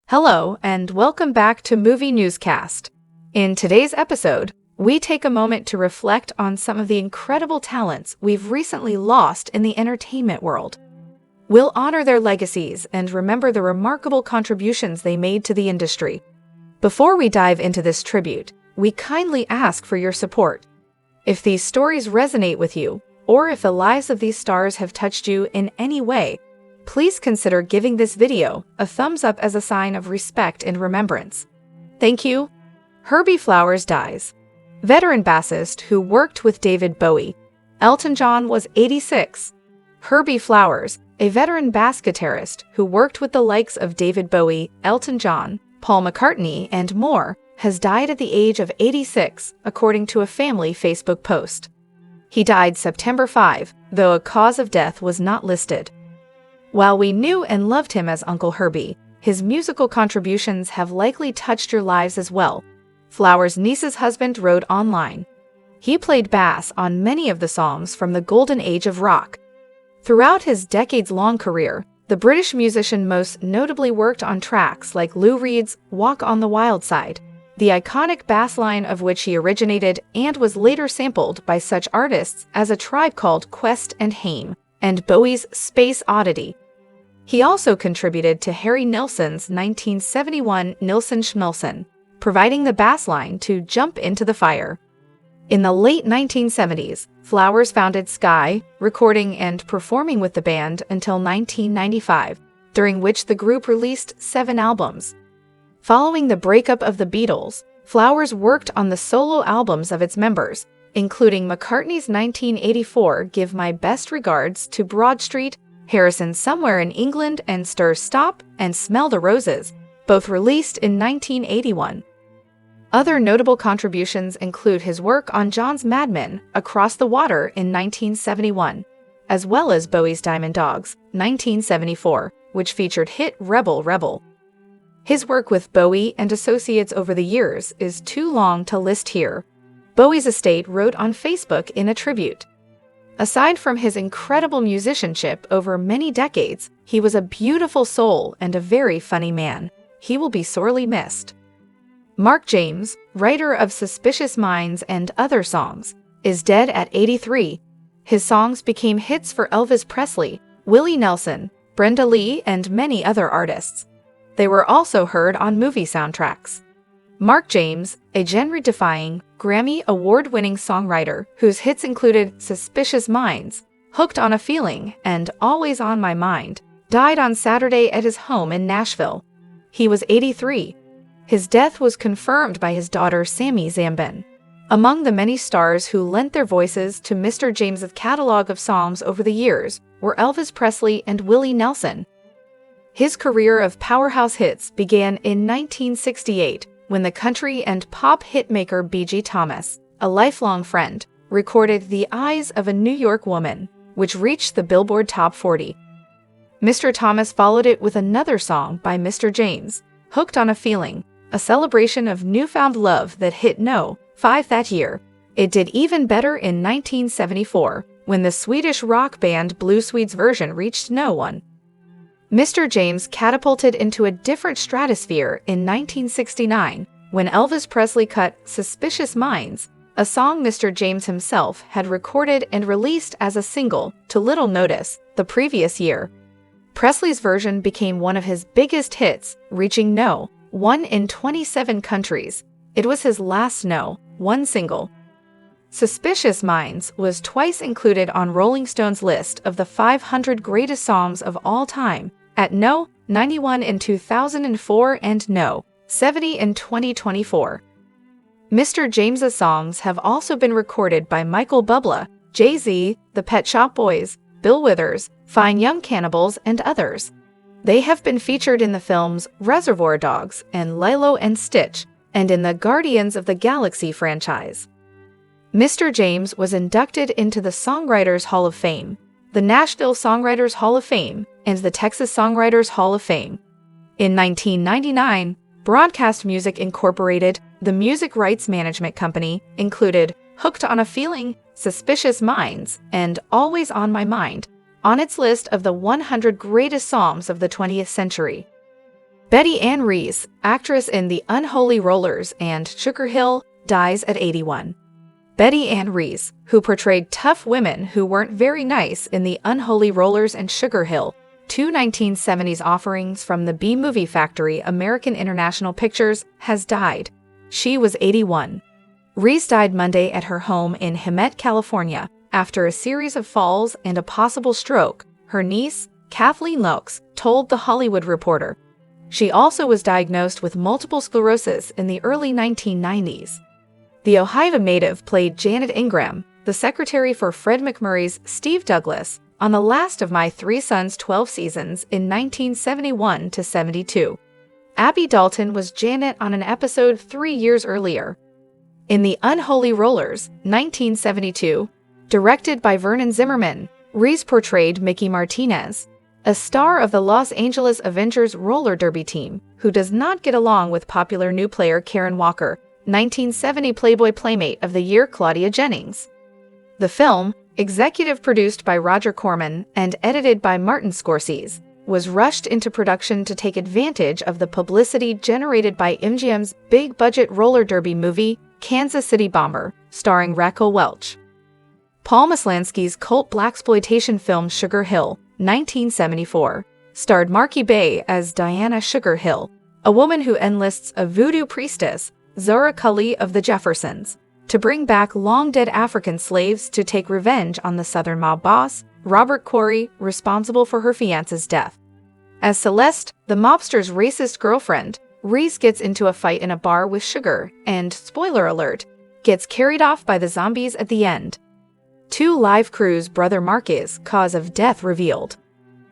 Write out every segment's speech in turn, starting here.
Hello, and welcome back to Movie Newscast. In today's episode, we take a moment to reflect on some of the incredible talents we've recently lost in the entertainment world. We'll honor their legacies and remember the remarkable contributions they made to the industry. Before we dive into this tribute, we kindly ask for your support. If these stories resonate with you, or if the lives of these stars have touched you in any way, please consider giving this video a thumbs up as a sign of respect and remembrance. Thank you. Herbie Flowers dies. Veteran bassist who worked with David Bowie. Elton John was 86. Herbie Flowers, a veteran bass guitarist who worked with the likes of David Bowie, Elton John, Paul McCartney, and more, has died at the age of 86, according to a family Facebook post. He died September 5, though a cause of death was not listed. While we knew and loved him as Uncle Herbie, his musical contributions have likely touched your lives as well. Flowers' niece's husband wrote online. He played bass on many of the songs from the golden age of rock. Throughout his decades-long career, the British musician most notably worked on tracks like Lou Reed's Walk on the Wild Side, the iconic bass line of which he originated and was later sampled by such artists as A Tribe Called Quest and Haim, and Bowie's Space Oddity. He also contributed to Harry Nilsson's 1971 Nilsson Schmilsson, providing the bass line to Jump Into the Fire. In the late 1970s, Flowers founded Sky, recording and performing with the band until 1995, during which the group released 7 albums. Following the breakup of the Beatles, Flowers worked on the solo albums of its members, including McCartney's 1984 Give My Best Regards to Broad Street, Harrison's Somewhere in England and Stir Stop, and Smell the Roses, both released in 1981. Other notable contributions include his work on John's Mad Men, Across the Water in 1971, as well as Bowie's Diamond Dogs, 1974, which featured hit Rebel Rebel. His work with Bowie and associates over the years is too long to list here. Bowie's estate wrote on Facebook in a tribute. Aside from his incredible musicianship over many decades, he was a beautiful soul and a very funny man. He will be sorely missed. Mark James, writer of Suspicious Minds and other songs, is dead at 83. His songs became hits for Elvis Presley, Willie Nelson, Brenda Lee, and many other artists. They were also heard on movie soundtracks. Mark James, a genre-defying, Grammy Award-winning songwriter whose hits included Suspicious Minds, Hooked on a Feeling, and Always on My Mind, died on Saturday at his home in Nashville. He was 83. His death was confirmed by his daughter Sammy Zambin. Among the many stars who lent their voices to Mr. James's catalog of songs over the years were Elvis Presley and Willie Nelson. His career of powerhouse hits began in 1968 when the country and pop hitmaker B.G. Thomas, a lifelong friend, recorded The Eyes of a New York Woman, which reached the Billboard Top 40. Mr. Thomas followed it with another song by Mr. James, Hooked on a Feeling, a celebration of newfound love that hit No. 5 that year. It did even better in 1974, when the Swedish rock band Blue Swede's version reached No. 1. Mr. James catapulted into a different stratosphere in 1969 when Elvis Presley cut Suspicious Minds, a song Mr. James himself had recorded and released as a single, to little notice the previous year. Presley's version became one of his biggest hits, reaching No. 1 in 27 countries. It was his last No. 1 single. Suspicious Minds was twice included on Rolling Stone's list of the 500 greatest songs of all time, at No. 91 in 2004 and No. 70 in 2024. Mr. James's songs have also been recorded by Michael Bublé, Jay-Z, the Pet Shop Boys, Bill Withers, Fine Young Cannibals, and others. They have been featured in the films Reservoir Dogs and Lilo and Stitch, and in the Guardians of the Galaxy franchise. Mr. James was inducted into the Songwriters Hall of Fame, the Nashville Songwriters Hall of Fame, and the Texas Songwriters Hall of Fame. In 1999, Broadcast Music Incorporated, the music rights management company, included Hooked on a Feeling, Suspicious Minds, and Always on My Mind on its list of the 100 greatest songs of the 20th century. Betty Ann Reese, actress in The Unholy Rollers and Sugar Hill, dies at 81. Betty Ann Reese, who portrayed tough women who weren't very nice in The Unholy Rollers and Sugar Hill, two 1970s offerings from the B-movie factory American International Pictures, has died. She was 81. Reese died Monday at her home in Hemet, California, after a series of falls and a possible stroke, her niece, Kathleen Laux, told The Hollywood Reporter. She also was diagnosed with multiple sclerosis in the early 1990s. The Ohio native played Janet Ingram, the secretary for Fred MacMurray's Steve Douglas, on the last of My Three Sons' 12 seasons in 1971 to 72. Abby Dalton was Janet on an episode 3 years earlier. In The Unholy Rollers, 1972, directed by Vernon Zimmerman, Reese portrayed Mickey Martinez, a star of the Los Angeles Avengers roller derby team, who does not get along with popular new player Karen Walker, 1970 Playboy Playmate of the Year Claudia Jennings. The film, executive produced by Roger Corman and edited by Martin Scorsese, was rushed into production to take advantage of the publicity generated by MGM's big-budget roller derby movie, Kansas City Bomber, starring Raquel Welch. Paul Maslansky's cult blaxploitation film Sugar Hill, 1974, starred Marky Bay as Diana Sugar Hill, a woman who enlists a voodoo priestess, Zora Cully of the Jeffersons, to bring back long-dead African slaves to take revenge on the Southern mob boss, Robert Corey, responsible for her fiance's death. As Celeste, the mobster's racist girlfriend, Reese gets into a fight in a bar with Sugar and, spoiler alert, gets carried off by the zombies at the end. 2 Live Crew's Brother Marcus' cause of death revealed.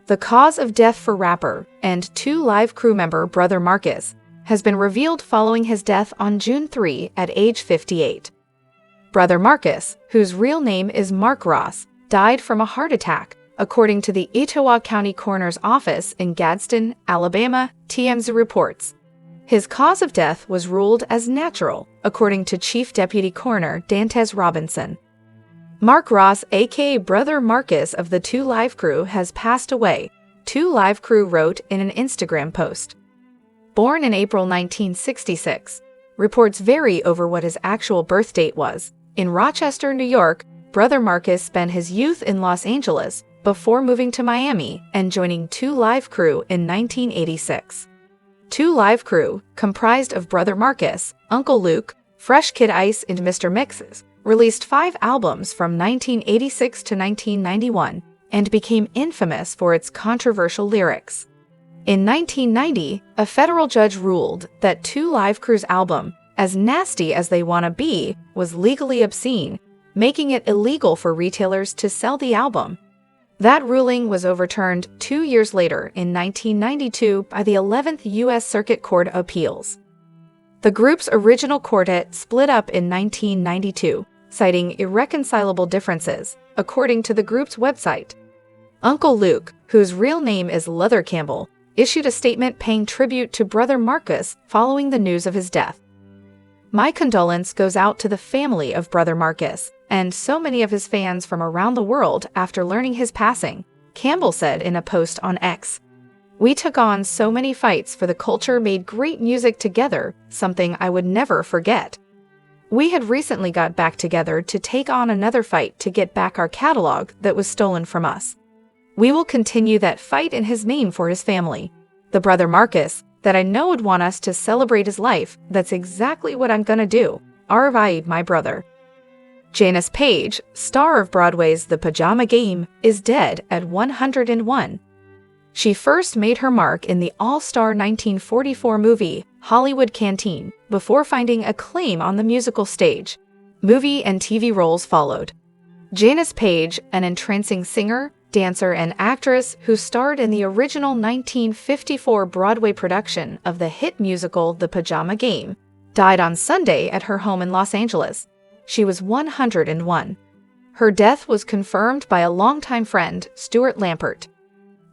The cause of death for rapper and 2 Live Crew member Brother Marcus has been revealed following his death on June 3 at age 58. Brother Marcus, whose real name is Mark Ross, died from a heart attack, according to the Etowah County Coroner's Office in Gadsden, Alabama, TMZ reports. His cause of death was ruled as natural, according to Chief Deputy Coroner Dantes Robinson. Mark Ross, aka Brother Marcus of the 2 Live Crew, has passed away, 2 Live Crew wrote in an Instagram post. Born in April 1966, reports vary over what his actual birth date was. In Rochester, New York, Brother Marcus spent his youth in Los Angeles before moving to Miami and joining 2 Live Crew in 1986. 2 Live Crew, comprised of Brother Marcus, Uncle Luke, Fresh Kid Ice and Mr. Mixes, released 5 albums from 1986 to 1991 and became infamous for its controversial lyrics. In 1990, a federal judge ruled that 2 Live Crew's album, As Nasty as They Wanna Be, was legally obscene, making it illegal for retailers to sell the album. That ruling was overturned 2 years later in 1992 by the 11th U.S. Circuit Court of Appeals. The group's original quartet split up in 1992, citing irreconcilable differences, according to the group's website. Uncle Luke, whose real name is Leather Campbell, issued a statement paying tribute to Brother Marcus following the news of his death. My condolence goes out to the family of Brother Marcus and so many of his fans from around the world after learning his passing, Campbell said in a post on X. We took on so many fights for the culture, made great music together, something I would never forget. We had recently got back together to take on another fight to get back our catalog that was stolen from us. We will continue that fight in his name for his family. The Brother Marcus, that I know would want us to celebrate his life, that's exactly what I'm gonna do. R.I.P. my brother. Janice Page, star of Broadway's The Pajama Game, is dead at 101. She first made her mark in the all-star 1944 movie, Hollywood Canteen, before finding acclaim on the musical stage. Movie and TV roles followed. Janice Page, an entrancing singer, dancer, and actress who starred in the original 1954 Broadway production of the hit musical The Pajama Game, died on Sunday at her home in Los Angeles. She was 101. Her death was confirmed by a longtime friend, Stuart Lampert.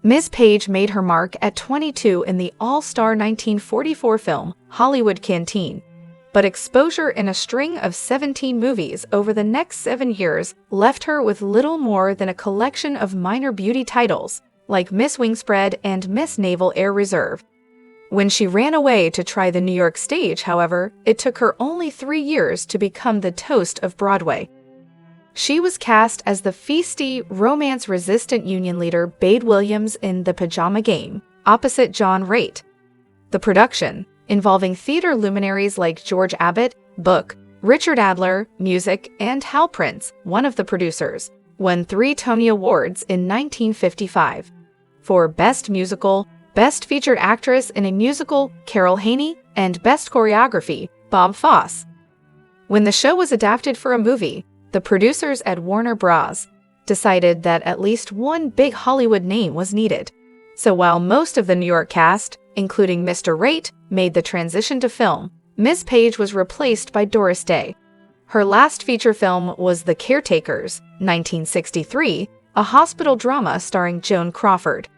Ms. Page made her mark at 22 in the all-star 1944 film Hollywood Canteen, but exposure in a string of 17 movies over the next 7 years left her with little more than a collection of minor beauty titles, like Miss Wingspread and Miss Naval Air Reserve. When she ran away to try the New York stage, however, it took her only 3 years to become the toast of Broadway. She was cast as the feisty, romance-resistant union leader Bade Williams in The Pajama Game, opposite John Raitt. The production, involving theater luminaries like George Abbott, book, Richard Adler, music, and Hal Prince, one of the producers, won 3 Tony Awards in 1955. For Best Musical, Best Featured Actress in a Musical, Carol Haney, and Best Choreography, Bob Fosse. When the show was adapted for a movie, the producers at Warner Bros. Decided that at least one big Hollywood name was needed. So while most of the New York cast, including Mr. Raitt, made the transition to film, Miss Page was replaced by Doris Day. Her last feature film was The Caretakers, 1963, a hospital drama starring Joan Crawford.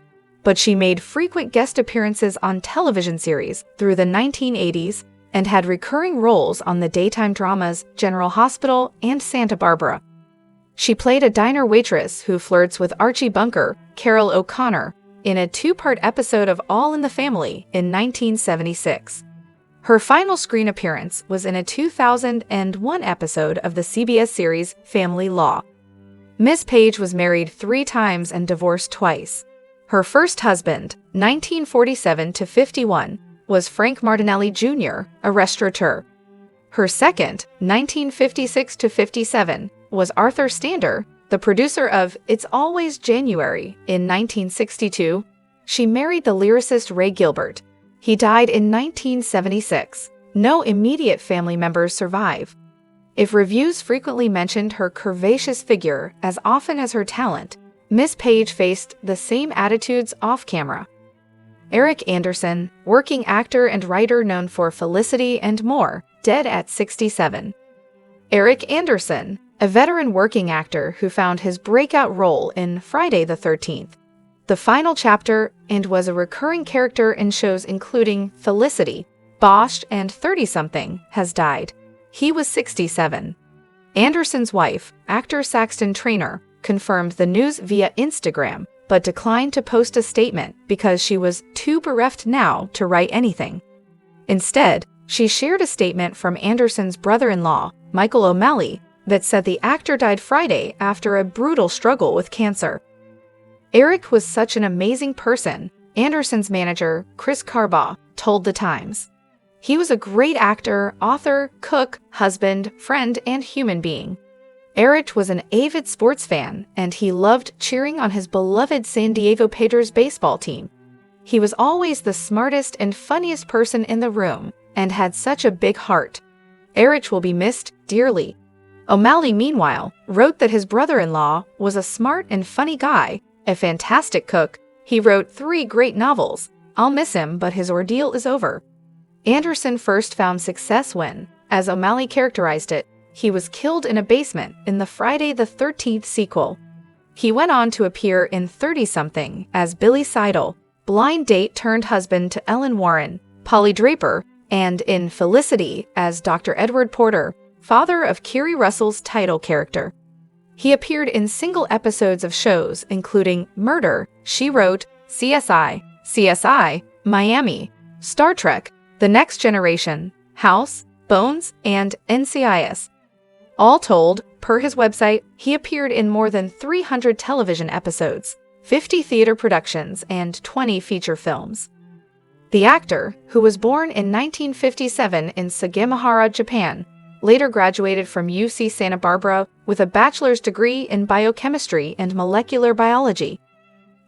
But she made frequent guest appearances on television series through the 1980s and had recurring roles on the daytime dramas General Hospital and Santa Barbara. She played a diner waitress who flirts with Archie Bunker, Carol O'Connor, in a 2-part episode of All in the Family in 1976. Her final screen appearance was in a 2001 episode of the CBS series Family Law. Miss Page was married 3 times and divorced twice. Her first husband, 1947 to 51, was Frank Martinelli Jr., a restaurateur. Her second, 1956 to 57, was Arthur Stander, the producer of It's Always January in 1962. She married the lyricist Ray Gilbert. He died in 1976. No immediate family members survive. If reviews frequently mentioned her curvaceous figure as often as her talent, Miss Page faced the same attitudes off-camera. Eric Anderson, working actor and writer known for Felicity and More, dead at 67. Eric Anderson, a veteran working actor who found his breakout role in Friday the 13th, the final chapter, and was a recurring character in shows including Felicity, Bosch, and 30-something, has died. He was 67. Anderson's wife, actor Saxton Traynor, confirmed the news via Instagram, but declined to post a statement because she was too bereft now to write anything. Instead, she shared a statement from Anderson's brother-in-law, Michael O'Malley, that said the actor died Friday after a brutal struggle with cancer. Eric was such an amazing person, Anderson's manager, Chris Carbaugh, told The Times. He was a great actor, author, cook, husband, friend, and human being. Eric was an avid sports fan, and he loved cheering on his beloved San Diego Padres baseball team. He was always the smartest and funniest person in the room, and had such a big heart. Eric will be missed dearly. O'Malley, meanwhile, wrote that his brother-in-law was a smart and funny guy, a fantastic cook. He wrote 3 great novels. I'll miss him, but his ordeal is over. Anderson first found success when, as O'Malley characterized it, he was killed in a basement in the Friday the 13th sequel. He went on to appear in 30-something as Billy Seidel, blind date turned husband to Ellen Warren, Polly Draper, and in Felicity as Dr. Edward Porter, father of Keri Russell's title character. He appeared in single episodes of shows including Murder, She Wrote, CSI, CSI, Miami, Star Trek, The Next Generation, House, Bones, and NCIS. All told, per his website, he appeared in more than 300 television episodes, 50 theater productions, and 20 feature films. The actor, who was born in 1957 in Sagamihara, Japan, later graduated from UC Santa Barbara with a bachelor's degree in biochemistry and molecular biology.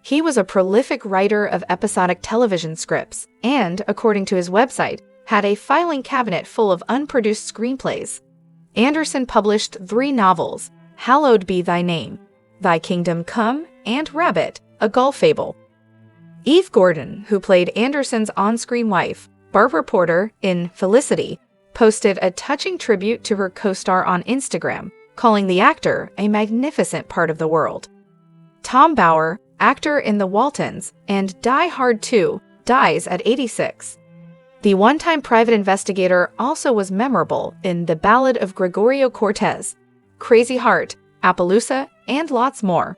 He was a prolific writer of episodic television scripts and, according to his website, had a filing cabinet full of unproduced screenplays. Anderson published 3 novels, Hallowed Be Thy Name, Thy Kingdom Come, and Rabbit, A Golf Fable. Eve Gordon, who played Anderson's on-screen wife, Barbara Porter, in Felicity, posted a touching tribute to her co-star on Instagram, calling the actor a magnificent part of the world. Tom Bauer, actor in The Waltons and Die Hard 2, dies at 86. The one-time private investigator also was memorable in The Ballad of Gregorio Cortez, Crazy Heart, Appaloosa, and lots more.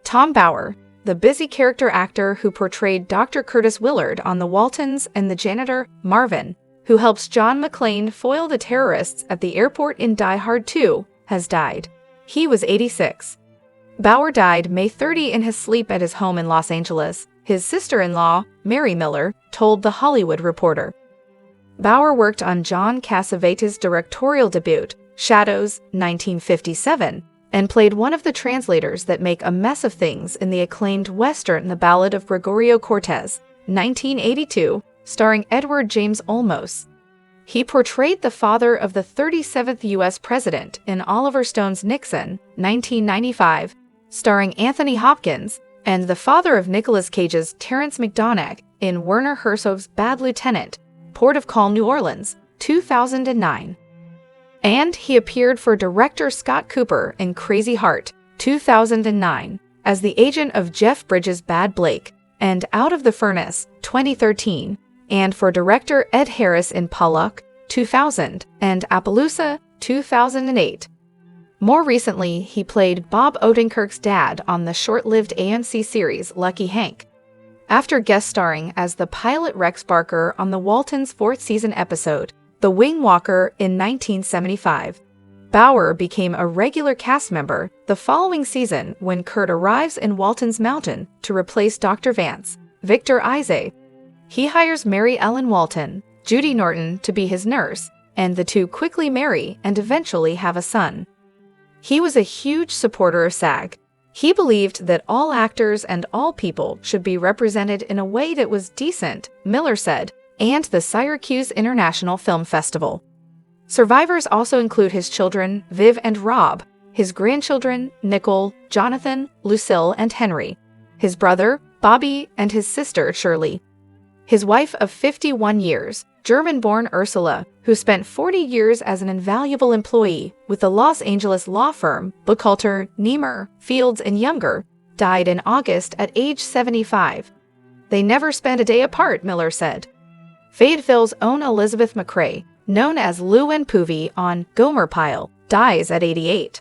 Tom Bauer, the busy character actor who portrayed Dr. Curtis Willard on The Waltons, and the janitor, Marvin, who helps John McClane foil the terrorists at the airport in Die Hard 2, has died. He was 86. Bauer died May 30 in his sleep at his home in Los Angeles, his sister-in-law, Mary Miller, told The Hollywood Reporter. Bauer worked on John Cassavetes' directorial debut, Shadows, 1957, and played one of the translators that make a mess of things in the acclaimed Western The Ballad of Gregorio Cortez, 1982, starring Edward James Olmos. He portrayed the father of the 37th U.S. President in Oliver Stone's Nixon, 1995, starring Anthony Hopkins, and the father of Nicolas Cage's Terrence McDonagh in Werner Herzog's Bad Lieutenant, Port of Call, New Orleans, 2009. And he appeared for director Scott Cooper in Crazy Heart, 2009, as the agent of Jeff Bridges' Bad Blake, and Out of the Furnace, 2013, and for director Ed Harris in Pollock, 2000, and Appaloosa, 2008. More recently, he played Bob Odenkirk's dad on the short-lived AMC series Lucky Hank, after guest starring as the pilot Rex Barker on the Waltons' fourth season episode, The Wing Walker, in 1975. Bauer became a regular cast member the following season when Kurt arrives in Walton's Mountain to replace Dr. Vance, Victor Isay. He hires Mary Ellen Walton, Judy Norton, to be his nurse, and the two quickly marry and eventually have a son. He was a huge supporter of SAG. He believed that all actors and all people should be represented in a way that was decent, Miller said, and the Syracuse International Film Festival. Survivors also include his children, Viv and Rob, his grandchildren, Nicole, Jonathan, Lucille, and Henry, his brother, Bobby, and his sister, Shirley. His wife of 51 years, German-born Ursula, who spent 40 years as an invaluable employee with the Los Angeles law firm Buchalter, Niemer, Fields, and Younger, died in August at age 75. They never spent a day apart, Miller said. Fayetteville's own Elizabeth McCrae, known as Lou Ann Poovey on Gomer Pyle, dies at 88.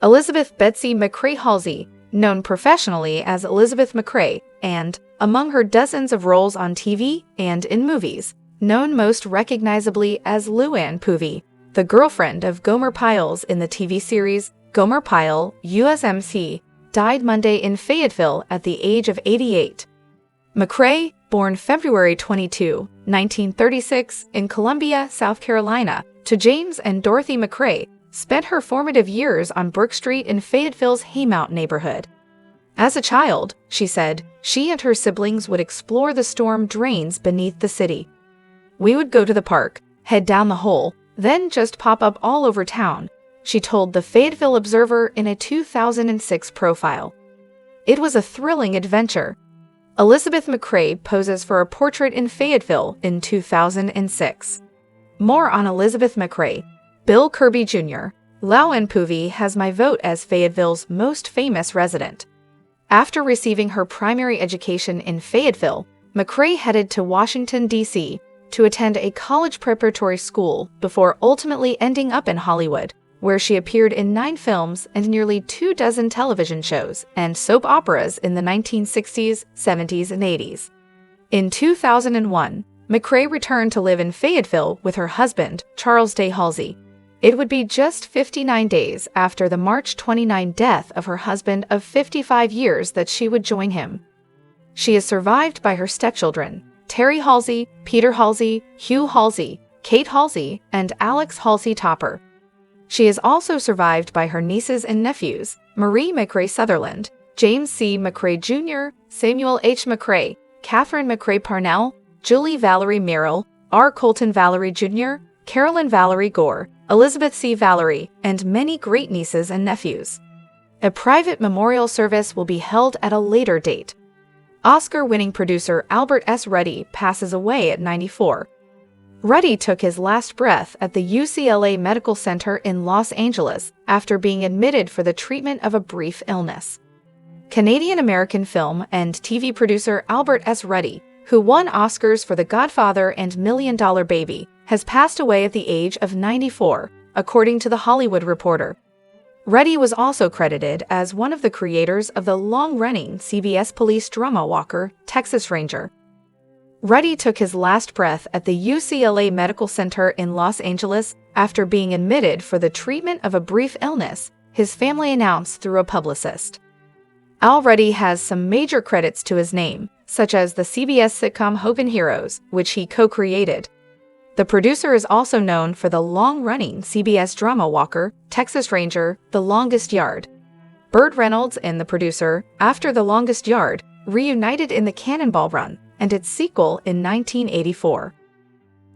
Elizabeth Betsy McCrae Halsey, known professionally as Elizabeth McCrae, and, among her dozens of roles on TV and in movies, known most recognizably as Lou Ann Poovey, the girlfriend of Gomer Pyles in the TV series Gomer Pyle, USMC, died Monday in Fayetteville at the age of 88. McCrae, born February 22, 1936, in Columbia, South Carolina, to James and Dorothy McCrae, spent her formative years on Brook Street in Fayetteville's Haymount neighborhood. As a child, she said, she and her siblings would explore the storm drains beneath the city. We would go to the park, head down the hole, then just pop up all over town, she told the Fayetteville Observer in a 2006 profile. It was a thrilling adventure. Elizabeth McCrae poses for a portrait in Fayetteville in 2006. More on Elizabeth McCrae. Bill Kirby Jr. Lou Ann Poovey has my vote as Fayetteville's most famous resident. After receiving her primary education in Fayetteville, McCrae headed to Washington, D.C. to attend a college preparatory school before ultimately ending up in Hollywood, where she appeared in 9 films and nearly 24 television shows and soap operas in the 1960s, 70s, and 80s. In 2001, McCrae returned to live in Fayetteville with her husband, Charles Day Halsey. It would be just 59 days after the March 29 death of her husband of 55 years that she would join him. She is survived by her stepchildren, Terry Halsey, Peter Halsey, Hugh Halsey, Kate Halsey, and Alex Halsey Topper. She is also survived by her nieces and nephews, Marie McCrae Sutherland, James C. McCrae Jr., Samuel H. McCrae, Catherine McCrae Parnell, Julie Valerie Merrill, R. Colton Valerie Jr., Carolyn Valerie Gore, Elizabeth C. Valerie, and many great-nieces and nephews. A private memorial service will be held at a later date. Oscar-winning producer Albert S. Ruddy passes away at 94. Ruddy took his last breath at the UCLA Medical Center in Los Angeles after being admitted for the treatment of a brief illness. Canadian-American film and TV producer Albert S. Ruddy, who won Oscars for The Godfather and $1 Million Baby, has passed away at the age of 94, according to The Hollywood Reporter. Reddy was also credited as one of the creators of the long-running CBS police drama Walker, Texas Ranger. Reddy took his last breath at the UCLA Medical Center in Los Angeles after being admitted for the treatment of a brief illness, his family announced through a publicist. Al Reddy has some major credits to his name, such as the CBS sitcom Hope and Heroes, which he co-created. The producer is also known for the long-running CBS drama Walker, Texas Ranger, The Longest Yard. Burt Reynolds and the producer, after The Longest Yard, reunited in The Cannonball Run and its sequel in 1984.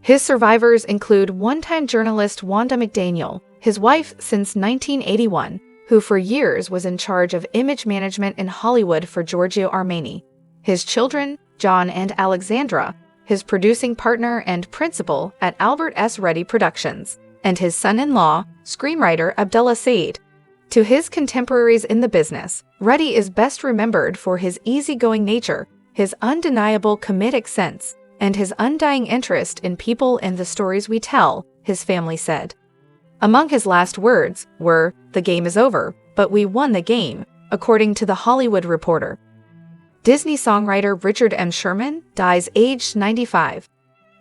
His survivors include one-time journalist Wanda McDaniel, his wife since 1981, who for years was in charge of image management in Hollywood for Giorgio Armani, his children, John and Alexandra, his producing partner and principal at Albert S. Reddy Productions, and his son-in-law, screenwriter Abdullah Said. To his contemporaries in the business, Reddy is best remembered for his easygoing nature, his undeniable comedic sense, and his undying interest in people and the stories we tell, his family said. Among his last words were, "The game is over, but we won the game," according to The Hollywood Reporter. Disney songwriter Richard M. Sherman dies aged 95.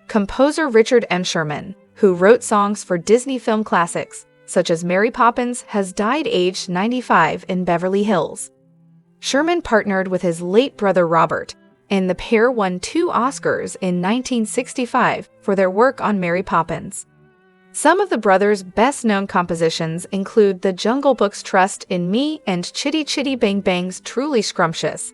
Composer Richard M. Sherman, who wrote songs for Disney film classics, such as Mary Poppins, has died aged 95 in Beverly Hills. Sherman partnered with his late brother Robert, and the pair won 2 Oscars in 1965 for their work on Mary Poppins. Some of the brothers' best-known compositions include The Jungle Book's Trust in Me and Chitty Chitty Bang Bang's Truly Scrumptious.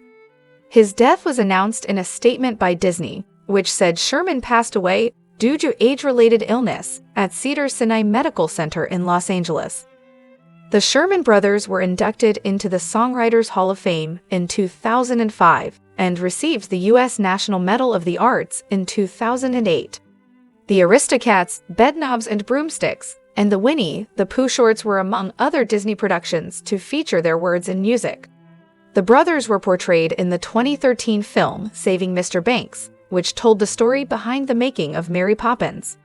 His death was announced in a statement by Disney, which said Sherman passed away due to age-related illness at Cedars-Sinai Medical Center in Los Angeles. The Sherman brothers were inducted into the Songwriters Hall of Fame in 2005 and received the U.S. National Medal of the Arts in 2008. The Aristocats, Bedknobs and Broomsticks, and the Winnie the Pooh shorts were among other Disney productions to feature their words in music. The brothers were portrayed in the 2013 film Saving Mr. Banks, which told the story behind the making of Mary Poppins.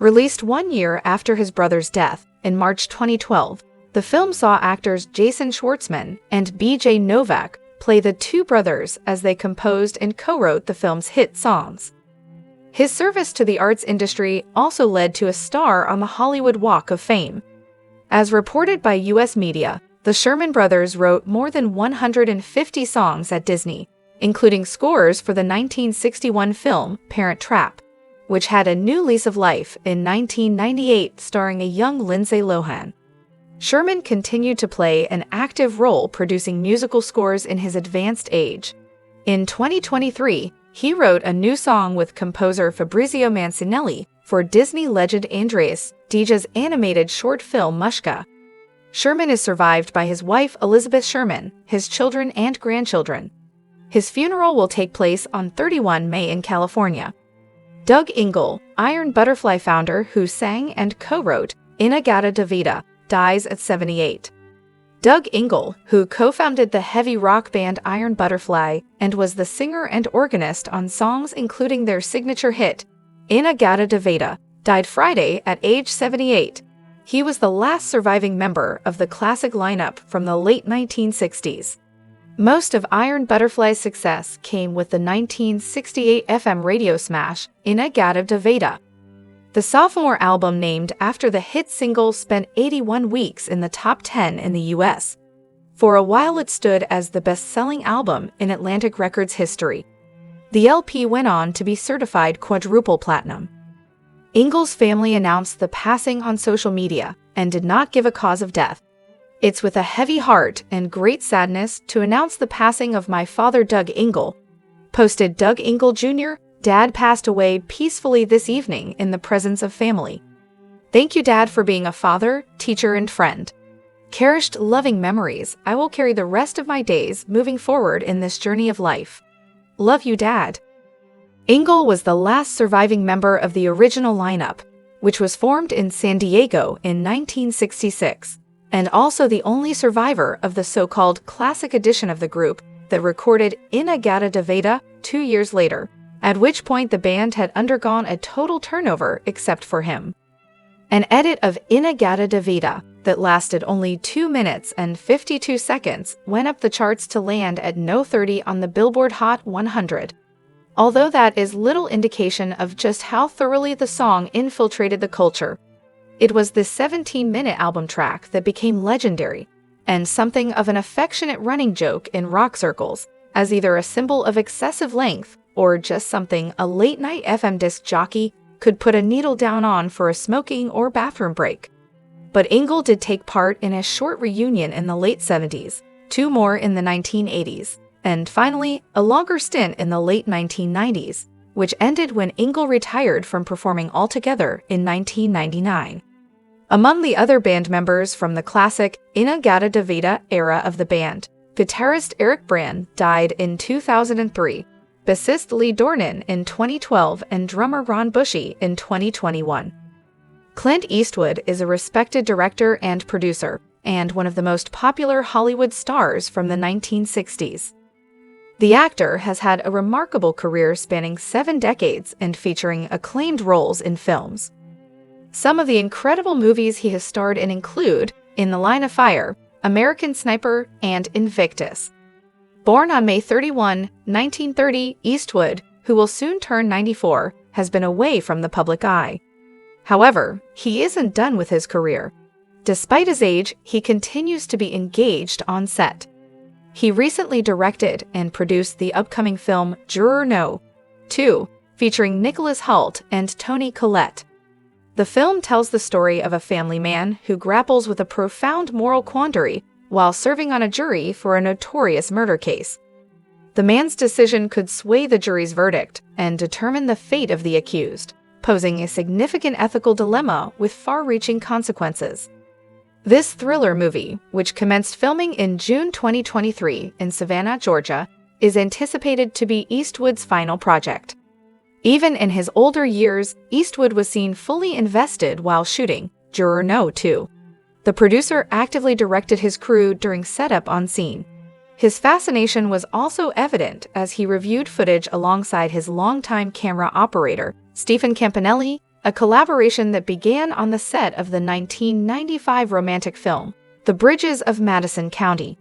Released 1 year after his brother's death, in March 2012, the film saw actors Jason Schwartzman and B.J. Novak play the 2 brothers as they composed and co-wrote the film's hit songs. His service to the arts industry also led to a star on the Hollywood Walk of Fame. As reported by U.S. media, the Sherman brothers wrote more than 150 songs at Disney, including scores for the 1961 film Parent Trap, which had a new lease of life in 1998 starring a young Lindsay Lohan. Sherman continued to play an active role producing musical scores in his advanced age. In 2023, he wrote a new song with composer Fabrizio Mancinelli for Disney legend Andreas Deja's animated short film Mushka. Sherman is survived by his wife Elizabeth Sherman, his children and grandchildren. His funeral will take place on 31 May in California. Doug Ingle, Iron Butterfly founder who sang and co-wrote In-A-Gadda-Da-Vida, dies at 78. Doug Ingle, who co-founded the heavy rock band Iron Butterfly and was the singer and organist on songs including their signature hit, In-A-Gadda-Da-Vida, died Friday at age 78. He was the last surviving member of the classic lineup from the late 1960s. Most of Iron Butterfly's success came with the 1968 FM radio smash, In-A-Gadda-Da-Vida. The sophomore album named after the hit single spent 81 weeks in the top 10 in the U.S. For a while it stood as the best-selling album in Atlantic Records history. The LP went on to be certified quadruple platinum. Ingle's family announced the passing on social media and did not give a cause of death. It's with a heavy heart and great sadness to announce the passing of my father Doug Ingle, posted Doug Ingle Jr., Dad passed away peacefully this evening in the presence of family. Thank you, Dad, for being a father, teacher, and friend. Cherished, loving memories I will carry the rest of my days moving forward in this journey of life. Love you, Dad. Ingle was the last surviving member of the original lineup, which was formed in San Diego in 1966, and also the only survivor of the so-called classic edition of the group that recorded In-A-Gadda-Da-Vida 2 years later, at which point the band had undergone a total turnover except for him. An edit of In-A-Gadda-Da-Vida that lasted only 2 minutes and 52 seconds went up the charts to land at No. 30 on the Billboard Hot 100. Although that is little indication of just how thoroughly the song infiltrated the culture, it was this 17-minute album track that became legendary and something of an affectionate running joke in rock circles, as either a symbol of excessive length or just something a late-night FM disc jockey could put a needle down on for a smoking or bathroom break. But Engel did take part in a short reunion in the late 70s, 2 more in the 1980s, and finally, a longer stint in the late 1990s, which ended when Engel retired from performing altogether in 1999. Among the other band members from the classic In-A-Gadda-Da-Vida era of the band, guitarist Eric Brand died in 2003, bassist Lee Dornan in 2012, and drummer Ron Bushy in 2021. Clint Eastwood is a respected director and producer, and one of the most popular Hollywood stars from the 1960s. The actor has had a remarkable career spanning 7 decades and featuring acclaimed roles in films. Some of the incredible movies he has starred in include In the Line of Fire, American Sniper, and Invictus. Born on May 31, 1930, Eastwood, who will soon turn 94, has been away from the public eye. However, he isn't done with his career. Despite his age, he continues to be engaged on set. He recently directed and produced the upcoming film Juror No. 2, featuring Nicholas Hoult and Toni Collette. The film tells the story of a family man who grapples with a profound moral quandary while serving on a jury for a notorious murder case. The man's decision could sway the jury's verdict and determine the fate of the accused, posing a significant ethical dilemma with far-reaching consequences. This thriller movie, which commenced filming in June 2023 in Savannah, Georgia, is anticipated to be Eastwood's final project. Even in his older years, Eastwood was seen fully invested while shooting Juror No. 2. The producer actively directed his crew during setup on scene. His fascination was also evident as he reviewed footage alongside his longtime camera operator, Stephen Campanelli, a collaboration that began on the set of the 1995 romantic film, The Bridges of Madison County.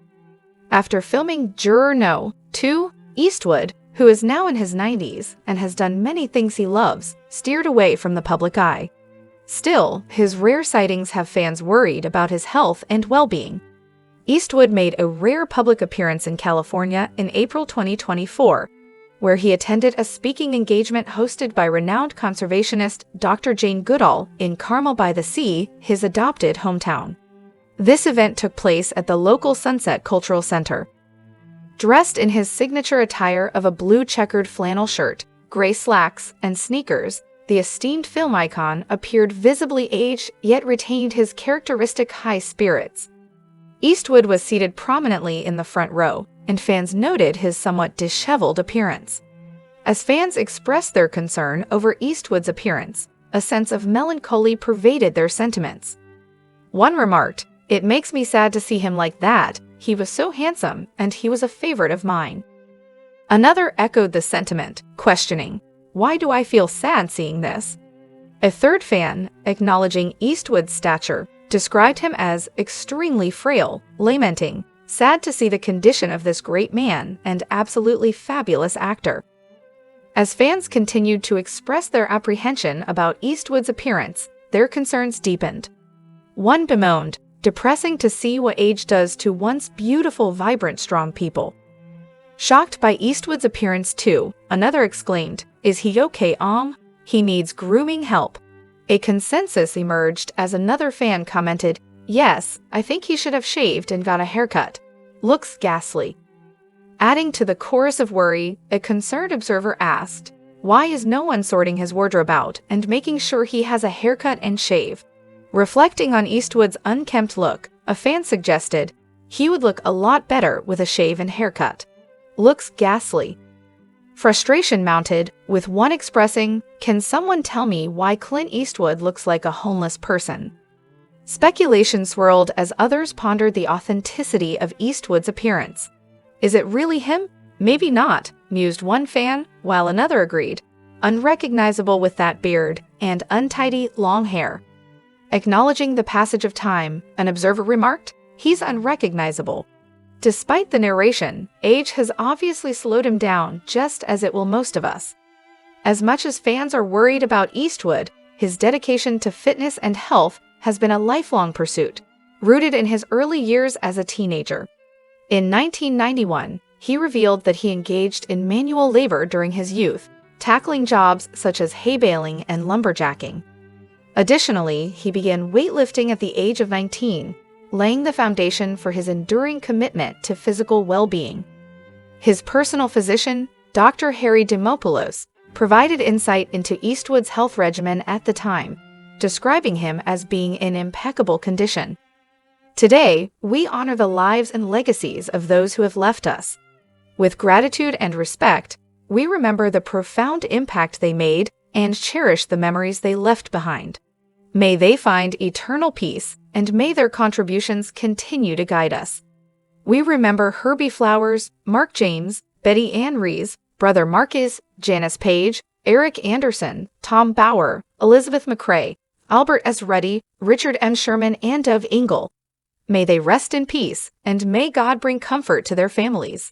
After filming Juror No. 2, Eastwood, who is now in his 90s and has done many things he loves, steered away from the public eye. Still, his rare sightings have fans worried about his health and well-being. Eastwood made a rare public appearance in California in April 2024, where he attended a speaking engagement hosted by renowned conservationist Dr. Jane Goodall in Carmel by the Sea, his adopted hometown. This event took place at the local Sunset Cultural Center. Dressed in his signature attire of a blue checkered flannel shirt, gray slacks, and sneakers, the esteemed film icon appeared visibly aged yet retained his characteristic high spirits. Eastwood was seated prominently in the front row, and fans noted his somewhat disheveled appearance. As fans expressed their concern over Eastwood's appearance, a sense of melancholy pervaded their sentiments. One remarked, "It makes me sad to see him like that. He was so handsome, and he was a favorite of mine." Another echoed the sentiment, questioning, "Why do I feel sad seeing this?" A third fan, acknowledging Eastwood's stature, described him as extremely frail, lamenting, "Sad to see the condition of this great man and absolutely fabulous actor." As fans continued to express their apprehension about Eastwood's appearance, their concerns deepened. One bemoaned, "Depressing to see what age does to once beautiful, vibrant, strong people." Shocked by Eastwood's appearance too, another exclaimed, "Is he okay, He needs grooming help." A consensus emerged as another fan commented, "Yes, I think he should have shaved and got a haircut. Looks ghastly." Adding to the chorus of worry, a concerned observer asked, "Why is no one sorting his wardrobe out and making sure he has a haircut and shave?" Reflecting on Eastwood's unkempt look, a fan suggested, "He would look a lot better with a shave and haircut. Looks ghastly." Frustration mounted, with one expressing, "Can someone tell me why Clint Eastwood looks like a homeless person?" Speculation swirled as others pondered the authenticity of Eastwood's appearance. "Is it really him? Maybe not," mused one fan, while another agreed, "Unrecognizable with that beard and untidy long hair." Acknowledging the passage of time, an observer remarked, "He's unrecognizable." Despite the narration, age has obviously slowed him down, just as it will most of us. As much as fans are worried about Eastwood, his dedication to fitness and health has been a lifelong pursuit, rooted in his early years as a teenager. In 1991, he revealed that he engaged in manual labor during his youth, tackling jobs such as hay baling and lumberjacking. Additionally, he began weightlifting at the age of 19, laying the foundation for his enduring commitment to physical well-being. His personal physician, Dr. Harry Dimopoulos, provided insight into Eastwood's health regimen at the time, describing him as being in impeccable condition. Today, we honor the lives and legacies of those who have left us. With gratitude and respect, we remember the profound impact they made and cherish the memories they left behind. May they find eternal peace, and may their contributions continue to guide us. We remember Herbie Flowers, Mark James, Betty Ann Rees, Brother Marcus, Janice Page, Eric Anderson, Tom Bauer, Elizabeth McCrae, Albert S. Ruddy, Richard M. Sherman, and Dove Ingle. May they rest in peace, and may God bring comfort to their families.